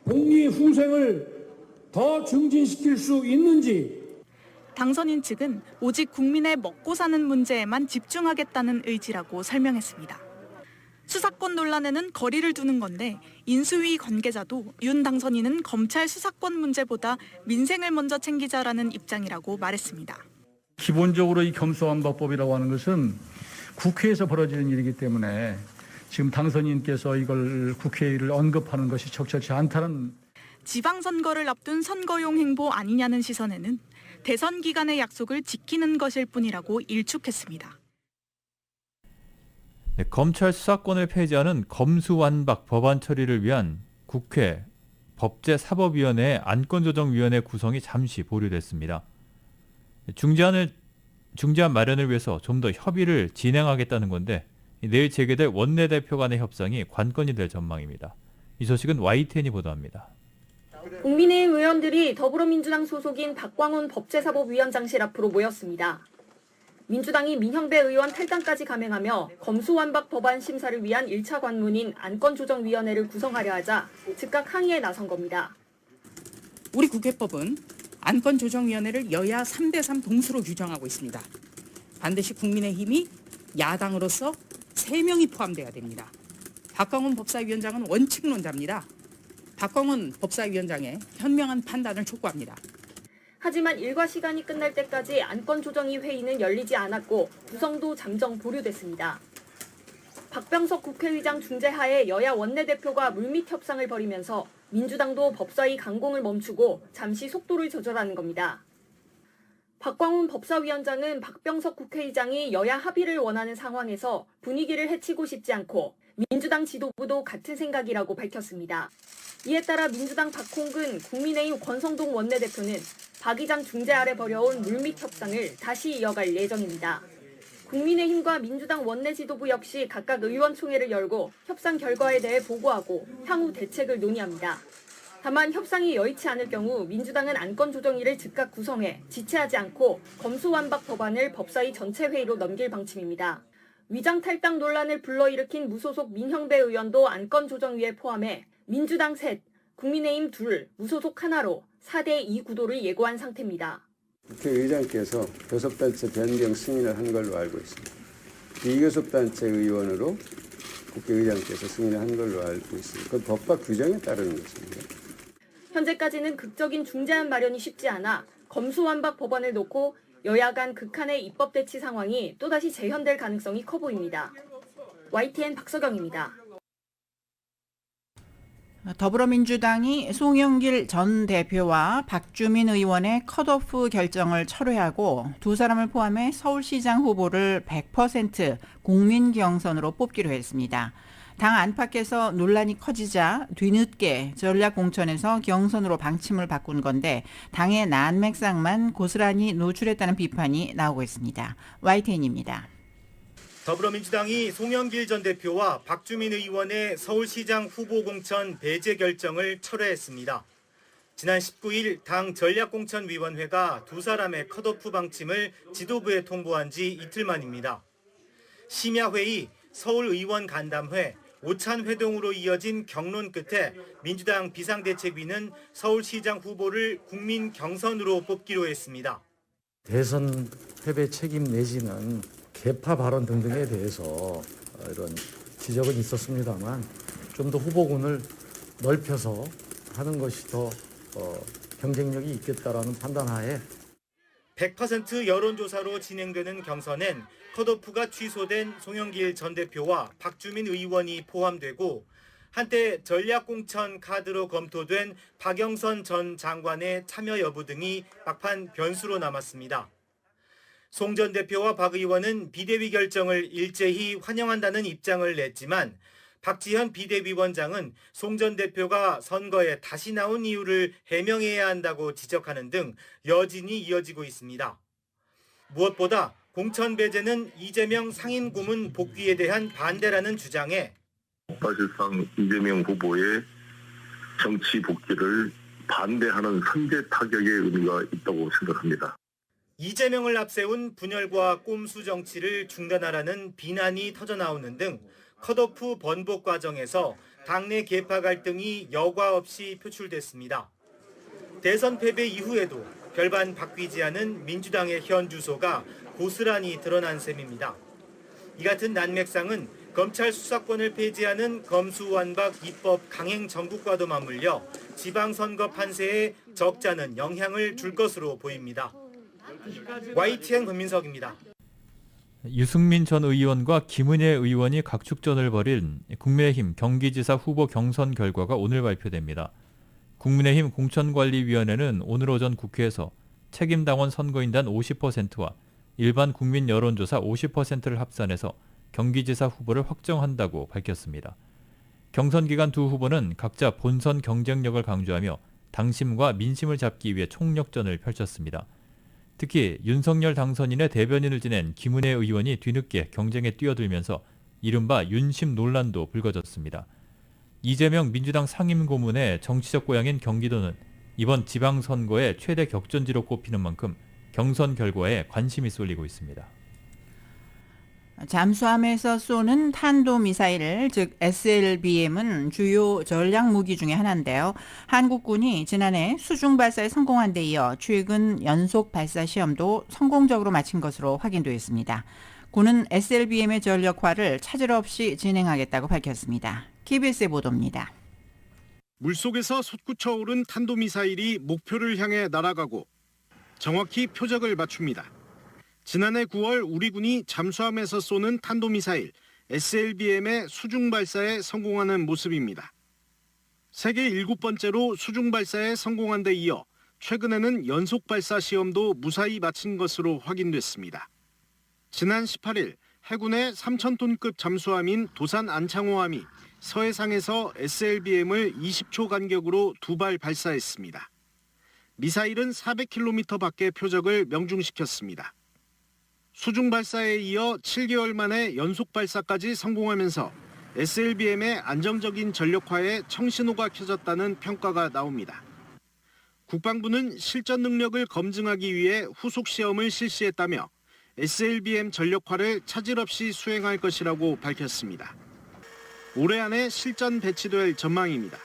복리 후생을 더 증진시킬 수 있는지. 당선인 측은 오직 국민의 먹고 사는 문제에만 집중하겠다는 의지라고 설명했습니다. 수사권 논란에는 거리를 두는 건데 인수위 관계자도 윤 당선인은 검찰 수사권 문제보다 민생을 먼저 챙기자라는 입장이라고 말했습니다. 기본적으로 이 겸소한박법이라고 하는 것은 국회에서 벌어지는 일이기 때문에 지금 당선인께서 이걸 국회의를 언급하는 것이 적절치 않다는. 지방선거를 앞둔 선거용 행보 아니냐는 시선에는 대선 기간의 약속을 지키는 것일 뿐이라고 일축했습니다. 네, 검찰 수사권을 폐지하는 검수완박 법안 처리를 위한 국회 법제사법위원회 안건조정위원회 구성이 잠시 보류됐습니다. 중재안 마련을 위해서 좀 더 협의를 진행하겠다는 건데 내일 재개될 원내대표 간의 협상이 관건이 될 전망입니다. 이 소식은 YTN이 보도합니다. 국민의힘 의원들이 더불어민주당 소속인 박광훈 법제사법위원장실 앞으로 모였습니다. 민주당이 민형배 의원 탈당까지 감행하며 검수완박 법안 심사를 위한 1차 관문인 안건조정위원회를 구성하려 하자 즉각 항의에 나선 겁니다. 우리 국회법은 안건조정위원회를 여야 3대3 동수로 규정하고 있습니다. 반드시 국민의힘이 야당으로서 3명이 포함돼야 됩니다. 박광훈 법사위원장은 원칙론자입니다. 박광훈 법사위원장의 현명한 판단을 촉구합니다. 하지만 일과 시간이 끝날 때까지 안건조정위 회의는 열리지 않았고 구성도 잠정 보류됐습니다. 박병석 국회의장 중재하에 여야 원내대표가 물밑 협상을 벌이면서 민주당도 법사위 강공을 멈추고 잠시 속도를 조절하는 겁니다. 박광훈 법사위원장은 박병석 국회의장이 여야 합의를 원하는 상황에서 분위기를 해치고 싶지 않고 민주당 지도부도 같은 생각이라고 밝혔습니다. 이에 따라 민주당 박홍근, 국민의힘 권성동 원내대표는 박 의장 중재 아래 벌여온 물밑 협상을 다시 이어갈 예정입니다. 국민의힘과 민주당 원내 지도부 역시 각각 의원총회를 열고 협상 결과에 대해 보고하고 향후 대책을 논의합니다. 다만 협상이 여의치 않을 경우 민주당은 안건조정위를 즉각 구성해 지체하지 않고 검수완박 법안을 법사위 전체 회의로 넘길 방침입니다. 위장 탈당 논란을 불러일으킨 무소속 민형배 의원도 안건조정위에 포함해 민주당 3, 국민의힘 2, 무소속 하나로 4대2 구도를 예고한 상태입니다. 국회의장께서 교섭단체 변경 승인을 한 걸로 알고 있습니다. 비교섭단체 의원으로 국회의장께서 승인을 한 걸로 알고 있습니다. 그 법과 규정에 따르는 것입니다. 현재까지는 극적인 중재안 마련이 쉽지 않아 검수완박 법안을 놓고 여야 간 극한의 입법 대치 상황이 또다시 재현될 가능성이 커 보입니다. YTN 박서경입니다. 더불어민주당이 송영길 전 대표와 박주민 의원의 컷오프 결정을 철회하고 두 사람을 포함해 서울시장 후보를 100% 국민 경선으로 뽑기로 했습니다. 당 안팎에서 논란이 커지자 뒤늦게 전략공천에서 경선으로 방침을 바꾼 건데 당의 난맥상만 고스란히 노출했다는 비판이 나오고 있습니다. YTN입니다. 더불어민주당이 송영길 전 대표와 박주민 의원의 서울시장 후보 공천 배제 결정을 철회했습니다. 지난 19일 당 전략공천위원회가 두 사람의 컷오프 방침을 지도부에 통보한 지 이틀 만입니다. 심야회의, 서울의원 간담회, 오찬회동으로 이어진 경론 끝에 민주당 비상대책위는 서울시장 후보를 국민 경선으로 뽑기로 했습니다. 대선 패배 책임 내지는 개파 발언 등등에 대해서 이런 지적은 있었습니다만 좀 더 후보군을 넓혀서 하는 것이 더 경쟁력이 있겠다라는 판단하에 100% 여론조사로 진행되는 경선엔 컷오프가 취소된 송영길 전 대표와 박주민 의원이 포함되고 한때 전략공천 카드로 검토된 박영선 전 장관의 참여 여부 등이 막판 변수로 남았습니다. 송 전 대표와 박 의원은 비대위 결정을 일제히 환영한다는 입장을 냈지만 박지현 비대위원장은 송 전 대표가 선거에 다시 나온 이유를 해명해야 한다고 지적하는 등 여진이 이어지고 있습니다. 무엇보다 공천 배제는 이재명 상임고문 복귀에 대한 반대라는 주장에 사실상 이재명 후보의 정치 복귀를 반대하는 선제 타격의 의미가 있다고 생각합니다. 이재명을 앞세운 분열과 꼼수 정치를 중단하라는 비난이 터져나오는 등 컷오프 번복 과정에서 당내 계파 갈등이 여과 없이 표출됐습니다. 대선 패배 이후에도 별반 바뀌지 않은 민주당의 현 주소가 고스란히 드러난 셈입니다. 이 같은 난맥상은 검찰 수사권을 폐지하는 검수완박 입법 강행 정국과도 맞물려 지방선거 판세에 적잖은 영향을 줄 것으로 보입니다. YTN 권민석입니다. 유승민 전 의원과 김은혜 의원이 각축전을 벌인 국민의힘 경기지사 후보 경선 결과가 오늘 발표됩니다. 국민의힘 공천관리위원회는 오늘 오전 국회에서 책임당원 선거인단 50%와 일반 국민 여론조사 50%를 합산해서 경기지사 후보를 확정한다고 밝혔습니다. 경선 기간 두 후보는 각자 본선 경쟁력을 강조하며 당심과 민심을 잡기 위해 총력전을 펼쳤습니다. 특히 윤석열 당선인의 대변인을 지낸 김은혜 의원이 뒤늦게 경쟁에 뛰어들면서 이른바 윤심 논란도 불거졌습니다. 이재명 민주당 상임고문의 정치적 고향인 경기도는 이번 지방선거의 최대 격전지로 꼽히는 만큼 경선 결과에 관심이 쏠리고 있습니다. 잠수함에서 쏘는 탄도미사일, 즉 SLBM은 주요 전략무기 중에 하나인데요. 한국군이 지난해 수중 발사에 성공한 데 이어 최근 연속 발사 시험도 성공적으로 마친 것으로 확인되었습니다. 군은 SLBM의 전력화를 차질 없이 진행하겠다고 밝혔습니다. KBS의 보도입니다. 물속에서 솟구쳐 오른 탄도미사일이 목표를 향해 날아가고 정확히 표적을 맞춥니다. 지난해 9월 우리 군이 잠수함에서 쏘는 탄도미사일 SLBM의 수중 발사에 성공하는 모습입니다. 세계 7번째로 수중 발사에 성공한 데 이어 최근에는 연속 발사 시험도 무사히 마친 것으로 확인됐습니다. 지난 18일 해군의 3,000톤급 잠수함인 도산 안창호함이 서해상에서 SLBM을 20초 간격으로 2발 발사했습니다. 미사일은 400km 밖의 표적을 명중시켰습니다. 수중 발사에 이어 7개월 만에 연속 발사까지 성공하면서 SLBM의 안정적인 전력화에 청신호가 켜졌다는 평가가 나옵니다. 국방부는 실전 능력을 검증하기 위해 후속 시험을 실시했다며 SLBM 전력화를 차질 없이 수행할 것이라고 밝혔습니다. 올해 안에 실전 배치될 전망입니다.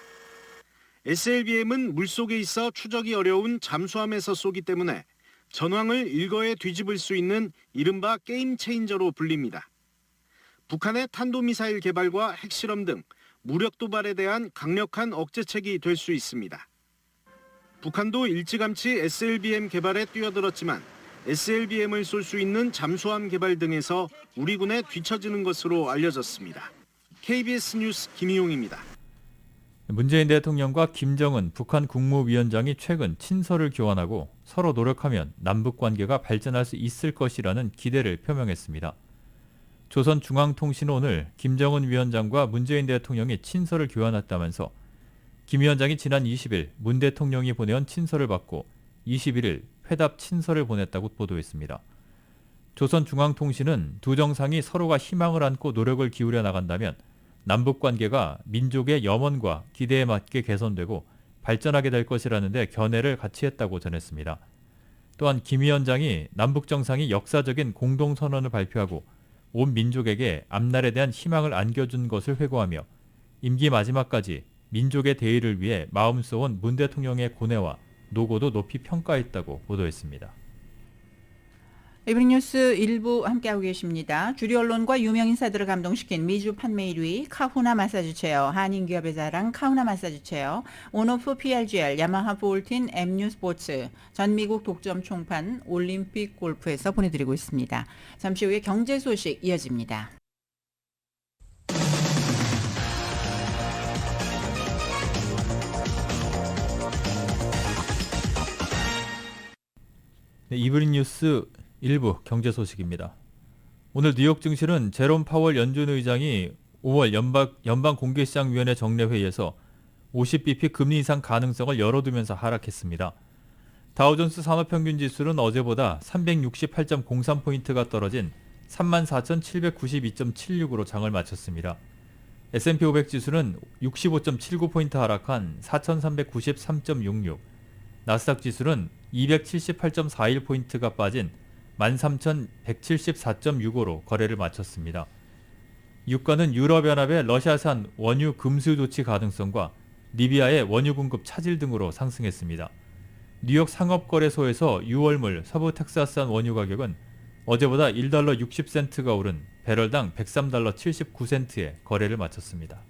SLBM은 물속에 있어 추적이 어려운 잠수함에서 쏘기 때문에 전황을 일거에 뒤집을 수 있는 이른바 게임 체인저로 불립니다. 북한의 탄도미사일 개발과 핵실험 등 무력 도발에 대한 강력한 억제책이 될 수 있습니다. 북한도 일찌감치 SLBM 개발에 뛰어들었지만 SLBM을 쏠 수 있는 잠수함 개발 등에서 우리 군에 뒤처지는 것으로 알려졌습니다. KBS 뉴스 김희용입니다. 문재인 대통령과 김정은 북한 국무위원장이 최근 친서를 교환하고 서로 노력하면 남북 관계가 발전할 수 있을 것이라는 기대를 표명했습니다. 조선중앙통신은 오늘 김정은 위원장과 문재인 대통령이 친서를 교환했다면서 김 위원장이 지난 20일 문 대통령이 보내온 친서를 받고 21일 회답 친서를 보냈다고 보도했습니다. 조선중앙통신은 두 정상이 서로가 희망을 안고 노력을 기울여 나간다면 남북관계가 민족의 염원과 기대에 맞게 개선되고 발전하게 될 것이라는데 견해를 같이 했다고 전했습니다. 또한 김 위원장이 남북정상이 역사적인 공동선언을 발표하고 온 민족에게 앞날에 대한 희망을 안겨준 것을 회고하며 임기 마지막까지 민족의 대의를 위해 마음 써온 문 대통령의 고뇌와 노고도 높이 평가했다고 보도했습니다. 이브닝 뉴스 일부 함께하고 계십니다. 주류 언론과 유명 인사들을 감동시킨 미주 판매 1위 카후나 마사지 체어, 한인기업의 자랑 카후나 마사지 체어, 온오프 PRGL, 야마하 볼틴, MU 스포츠, 전 미국 독점 총판, 올림픽 골프에서 보내드리고 있습니다. 잠시 후에 경제 소식 이어집니다. 네, 이브닝 뉴스 일부 경제 소식입니다. 오늘 뉴욕 증시는 제롬 파월 연준 의장이 5월 연방공개시장위원회 정례회의에서 50bp 금리 인상 가능성을 열어두면서 하락했습니다. 다우존스 산업평균지수는 어제보다 368.03포인트가 떨어진 34,792.76으로 장을 마쳤습니다. S&P 500 지수는 65.79포인트 하락한 4,393.66, 나스닥 지수는 278.41포인트가 빠진 13,174.65로 거래를 마쳤습니다. 유가는 유럽연합의 러시아산 원유 금수 조치 가능성과 리비아의 원유 공급 차질 등으로 상승했습니다. 뉴욕 상업거래소에서 6월물 서부 텍사스산 원유 가격은 어제보다 1달러 60센트가 오른 배럴당 103달러 79센트에 거래를 마쳤습니다.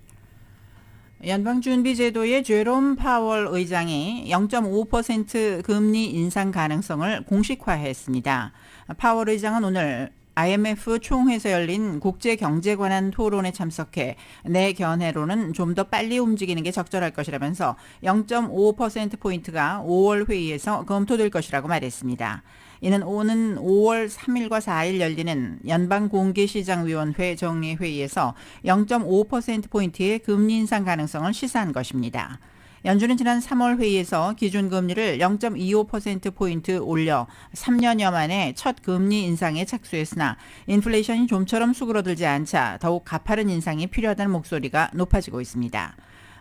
연방준비제도의 제롬 파월 의장이 0.5% 금리 인상 가능성을 공식화했습니다. 파월 의장은 오늘 IMF 총회에서 열린 국제경제 관한 토론에 참석해 내 견해로는 좀 더 빨리 움직이는 게 적절할 것이라면서 0.5%포인트가 5월 회의에서 검토될 것이라고 말했습니다. 이는 오는 5월 3일과 4일 열리는 연방공개시장위원회 정례회의에서 0.5%포인트의 금리 인상 가능성을 시사한 것입니다. 연준은 지난 3월 회의에서 기준금리를 0.25%포인트 올려 3년여 만에 첫 금리 인상에 착수했으나 인플레이션이 좀처럼 수그러들지 않자 더욱 가파른 인상이 필요하다는 목소리가 높아지고 있습니다.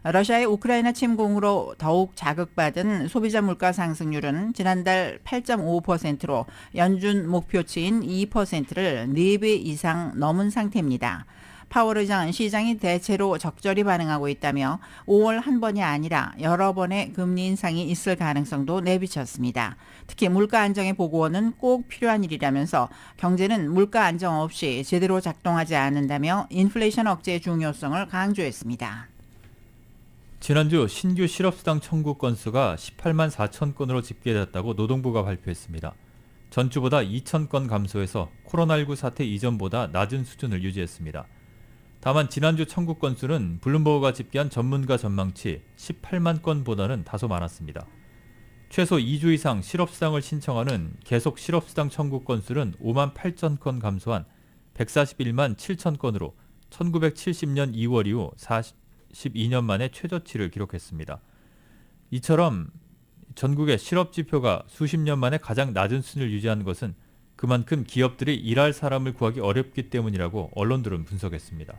러시아의 우크라이나 침공으로 더욱 자극받은 소비자 물가 상승률은 지난달 8.5%로 연준 목표치인 2%를 4배 이상 넘은 상태입니다. 파월 의장은 시장이 대체로 적절히 반응하고 있다며 5월 한 번이 아니라 여러 번의 금리 인상이 있을 가능성도 내비쳤습니다. 특히 물가 안정의 보고원은 꼭 필요한 일이라면서 경제는 물가 안정 없이 제대로 작동하지 않는다며 인플레이션 억제의 중요성을 강조했습니다. 지난주 신규 실업수당 청구 건수가 18만 4천 건으로 집계됐다고 노동부가 발표했습니다. 전주보다 2천 건 감소해서 코로나19 사태 이전보다 낮은 수준을 유지했습니다. 다만 지난주 청구 건수는 블룸버그가 집계한 전문가 전망치 18만 건보다는 다소 많았습니다. 최소 2주 이상 실업수당을 신청하는 계속 실업수당 청구 건수는 5만 8천 건 감소한 141만 7천 건으로 1970년 2월 이후 12년 만에 최저치를 기록했습니다. 이처럼 전국의 실업 지표가 수십 년 만에 가장 낮은 순위를 유지하는 것은 그만큼 기업들이 일할 사람을 구하기 어렵기 때문이라고 언론들은 분석했습니다.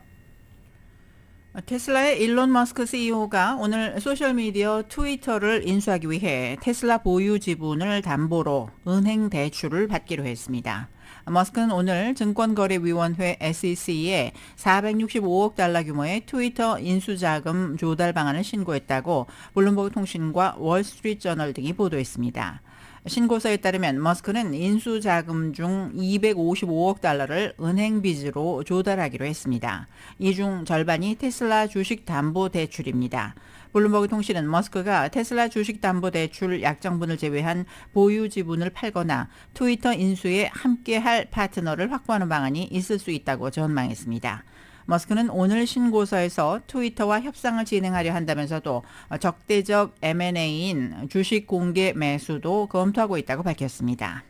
테슬라의 일론 머스크 CEO가 오늘 소셜미디어 트위터를 인수하기 위해 테슬라 보유 지분을 담보로 은행 대출을 받기로 했습니다. 머스크는 오늘 증권거래위원회 SEC에 465억 달러 규모의 트위터 인수자금 조달 방안을 신고했다고 블룸버그 통신과 월스트리트저널 등이 보도했습니다. 신고서에 따르면 머스크는 인수자금 중 255억 달러를 은행 빚으로 조달하기로 했습니다. 이 중 절반이 테슬라 주식담보대출입니다. 블룸버그 통신은 머스크가 테슬라 주식담보대출 약정분을 제외한 보유 지분을 팔거나 트위터 인수에 함께할 파트너를 확보하는 방안이 있을 수 있다고 전망했습니다. 머스크는 오늘 신고서에서 트위터와 협상을 진행하려 한다면서도 적대적 M&A인 주식 공개 매수도 검토하고 있다고 밝혔습니다.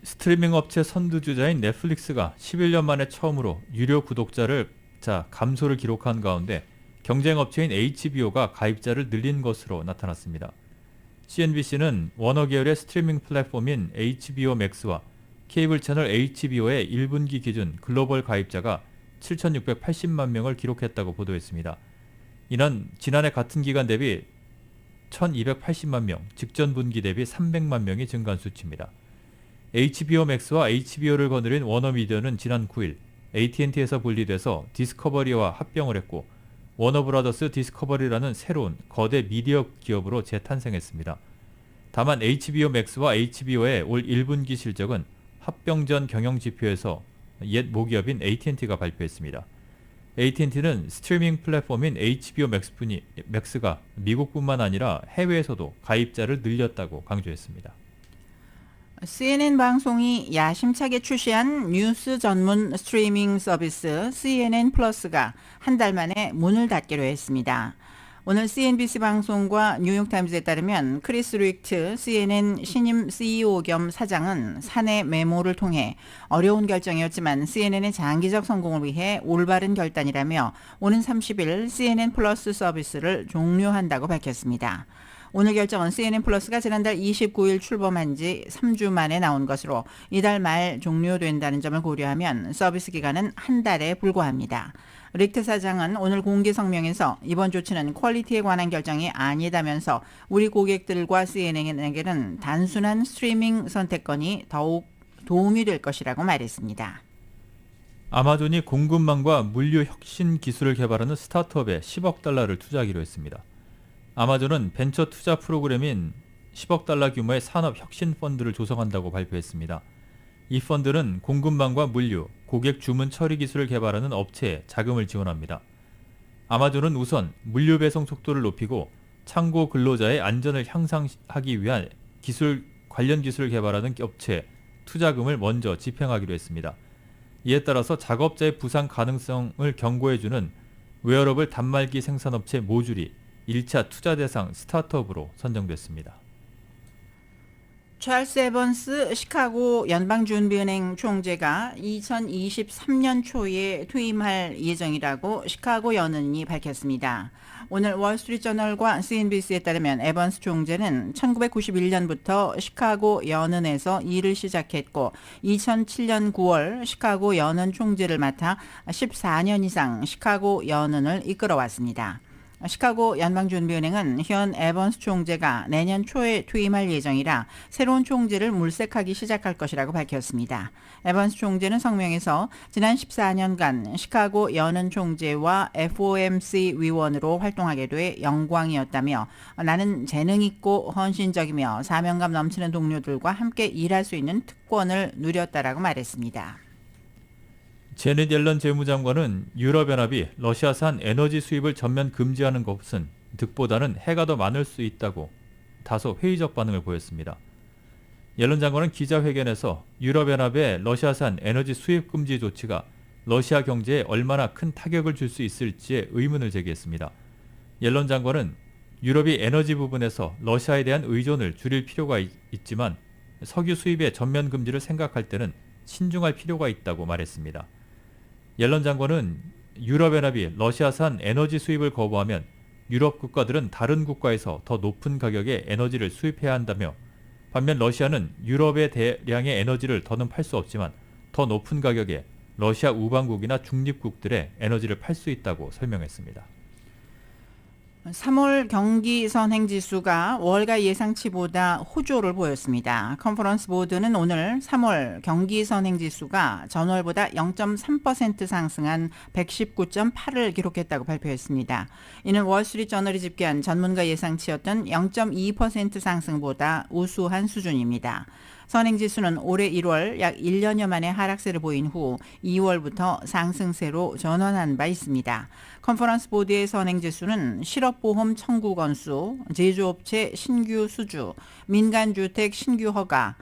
스트리밍 업체 선두주자인 넷플릭스가 11년 만에 처음으로 유료 구독자를 감소를 기록한 가운데 경쟁 업체인 HBO가 가입자를 늘린 것으로 나타났습니다. CNBC는 워너 계열의 스트리밍 플랫폼인 HBO Max와 케이블 채널 HBO의 1분기 기준 글로벌 가입자가 7,680만 명을 기록했다고 보도했습니다. 이는 지난해 같은 기간 대비 1,280만 명, 직전 분기 대비 300만 명이 증가한 수치입니다. HBO Max와 HBO를 거느린 워너미디어는 지난 9일 AT&T에서 분리돼서 디스커버리와 합병을 했고 워너브라더스 디스커버리라는 새로운 거대 미디어 기업으로 재탄생했습니다. 다만 HBO Max와 HBO의 올 1분기 실적은 합병 전 경영지표에서 옛 모기업인 AT&T가 발표했습니다. AT&T는 스트리밍 플랫폼인 HBO Max가 미국뿐만 아니라 해외에서도 가입자를 늘렸다고 강조했습니다. CNN 방송이 야심차게 출시한 뉴스 전문 스트리밍 서비스 CNN 플러스가 한 달 만에 문을 닫기로 했습니다. 오늘 CNBC 방송과 뉴욕타임즈에 따르면 크리스 릭트 CNN 신임 CEO 겸 사장은 사내 메모를 통해 어려운 결정이었지만 CNN의 장기적 성공을 위해 올바른 결단이라며 오는 30일 CNN 플러스 서비스를 종료한다고 밝혔습니다. 오늘 결정은 CNN 플러스가 지난달 29일 출범한 지 3주 만에 나온 것으로 이달 말 종료된다는 점을 고려하면 서비스 기간은 한 달에 불과합니다. 릭트 사장은 오늘 공개 성명에서 이번 조치는 퀄리티에 관한 결정이 아니다면서 우리 고객들과 CNN에게는 단순한 스트리밍 선택권이 더욱 도움이 될 것이라고 말했습니다. 아마존이 공급망과 물류 혁신 기술을 개발하는 스타트업에 10억 달러를 투자하기로 했습니다. 아마존은 벤처 투자 프로그램인 10억 달러 규모의 산업 혁신 펀드를 조성한다고 발표했습니다. 이 펀드는 공급망과 물류, 고객 주문 처리 기술을 개발하는 업체에 자금을 지원합니다. 아마존은 우선 물류 배송 속도를 높이고 창고 근로자의 안전을 향상하기 위한 관련 기술을 개발하는 업체에 투자금을 먼저 집행하기로 했습니다. 이에 따라서 작업자의 부상 가능성을 경고해주는 웨어러블 단말기 생산업체 모듈이 1차 투자 대상 스타트업으로 선정됐습니다. 찰스 에번스 시카고 연방준비은행 총재가 2023년 초에 퇴임할 예정이라고 시카고 연은이 밝혔습니다. 오늘 월스트리트저널과 CNBC에 따르면 에번스 총재는 1991년부터 시카고 연은에서 일을 시작했고 2007년 9월 시카고 연은 총재를 맡아 14년 이상 시카고 연은을 이끌어왔습니다. 시카고 연방준비은행은 현 에번스 총재가 내년 초에 퇴임할 예정이라 새로운 총재를 물색하기 시작할 것이라고 밝혔습니다. 에번스 총재는 성명에서 지난 14년간 시카고 연은 총재와 FOMC 위원으로 활동하게 돼 영광이었다며 나는 재능 있고 헌신적이며 사명감 넘치는 동료들과 함께 일할 수 있는 특권을 누렸다라고 말했습니다. 제넷 옐런 재무장관은 유럽연합이 러시아산 에너지 수입을 전면 금지하는 것은 득보다는 해가 더 많을 수 있다고 다소 회의적 반응을 보였습니다. 옐런 장관은 기자회견에서 유럽연합의 러시아산 에너지 수입 금지 조치가 러시아 경제에 얼마나 큰 타격을 줄 수 있을지에 의문을 제기했습니다. 옐런 장관은 유럽이 에너지 부분에서 러시아에 대한 의존을 줄일 필요가 있지만 석유 수입의 전면 금지를 생각할 때는 신중할 필요가 있다고 말했습니다. 옐런 장관은 유럽연합이 러시아산 에너지 수입을 거부하면 유럽 국가들은 다른 국가에서 더 높은 가격에 에너지를 수입해야 한다며 반면 러시아는 유럽의 대량의 에너지를 더는 팔 수 없지만 더 높은 가격에 러시아 우방국이나 중립국들의 에너지를 팔 수 있다고 설명했습니다. 3월 경기 선행지수가 월가 예상치보다 호조를 보였습니다. 컨퍼런스 보드는 오늘 3월 경기 선행지수가 전월보다 0.3% 상승한 119.8을 기록했다고 발표했습니다. 이는 월스트리트저널이 집계한 전문가 예상치였던 0.2% 상승보다 우수한 수준입니다. 선행지수는 올해 1월 약 1년여 만에 하락세를 보인 후 2월부터 상승세로 전환한 바 있습니다. 컨퍼런스 보드의 선행지수는 실업보험 청구 건수, 제조업체 신규 수주, 민간주택 신규 허가,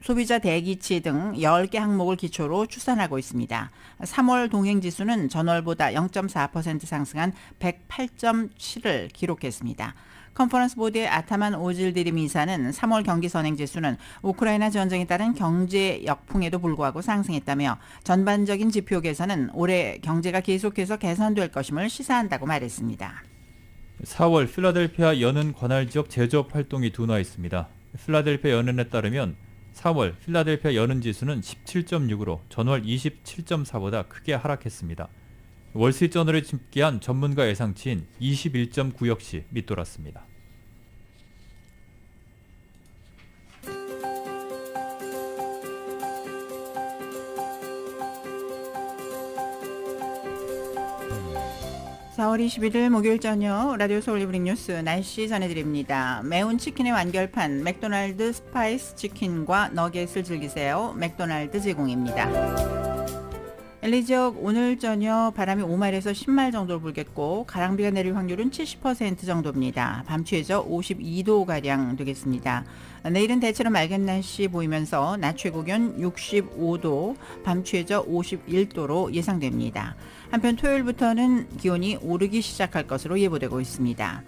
소비자 대기치 등 10개 항목을 기초로 추산하고 있습니다. 3월 동행지수는 전월보다 0.4% 상승한 108.7을 기록했습니다. 컨퍼런스 보드의 아타만 오질드림 이사는 3월 경기 선행지수는 우크라이나 전쟁에 따른 경제 역풍에도 불구하고 상승했다며 전반적인 지표 개선은 올해 경제가 계속해서 개선될 것임을 시사한다고 말했습니다. 4월 필라델피아 연은 관할 지역 제조업 활동이 둔화했습니다. 필라델피아 연은에 따르면 4월 필라델피아 연은 지수는 17.6으로 전월 27.4보다 크게 하락했습니다. 월스트리트저널이 집계한 전문가 예상치인 21.9 역시 밑돌았습니다. (4월 21일) 목요일 저녁 라디오 서울 이브닝 뉴스 날씨 전해드립니다. 매운 치킨의 완결판 맥도날드 스파이스 치킨과 너겟을 즐기세요. 맥도날드 제공입니다. LA 지역 오늘 저녁 바람이 5마일에서 10마일 정도로 불겠고 가랑비가 내릴 확률은 70% 정도입니다. 밤 최저 52도가량 되겠습니다. 내일은 대체로 맑은 날씨 보이면서 낮 최고 기온 65도, 밤 최저 51도로 예상됩니다. 한편 토요일부터는 기온이 오르기 시작할 것으로 예보되고 있습니다.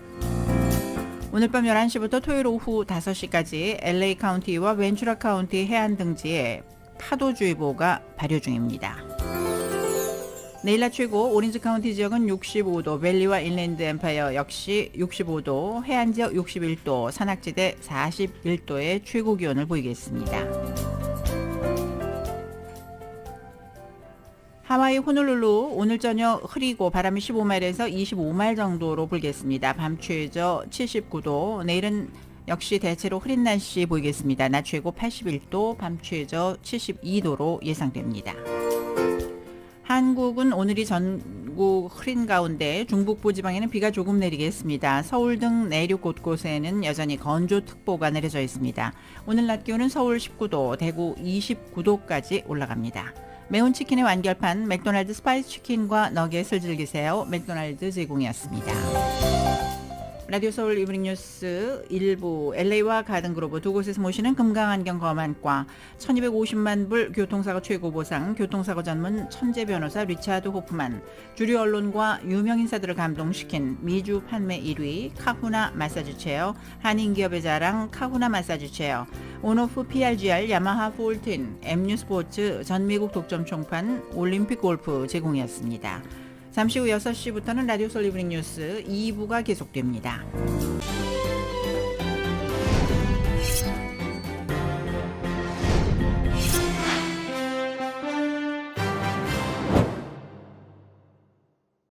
오늘 밤 11시부터 토요일 오후 5시까지 LA 카운티와 벤츄라 카운티 해안 등지에 파도주의보가 발효 중입니다. 내일 낮 최고 오렌지 카운티 지역은 65도, 밸리와 인랜드 엠파이어 역시 65도, 해안 지역 61도, 산악지대 41도의 최고 기온을 보이겠습니다. 하와이 호놀룰루 오늘 저녁 흐리고 바람이 15마일에서 25마일 정도로 불겠습니다. 밤 최저 79도, 내일은 역시 대체로 흐린 날씨 보이겠습니다. 낮 최고 81도, 밤 최저 72도로 예상됩니다. 한국은 오늘이 전국 흐린 가운데 중북부 지방에는 비가 조금 내리겠습니다. 서울 등 내륙 곳곳에는 여전히 건조특보가 내려져 있습니다. 오늘 낮 기온은 서울 19도, 대구 29도까지 올라갑니다. 매운 치킨의 완결판 맥도날드 스파이스 치킨과 너겟을 즐기세요. 맥도날드 제공이었습니다. 라디오 서울 이브닝 뉴스 1부 LA와 가든그로브 두 곳에서 모시는 금강안경 검안과 1250만 불 교통사고 최고 보상 교통사고 전문 천재 변호사 리차드 호프만, 주류 언론과 유명 인사들을 감동시킨 미주 판매 1위 카후나 마사지 체어, 한인기업의 자랑 카후나 마사지 체어, 온오프 PRGR 야마하 폴틴, MU 스포츠 전미국 독점 총판 올림픽 골프 제공이었습니다. 잠시 후 6시부터는 라디오 서울 이브닝 뉴스 2부가 계속됩니다.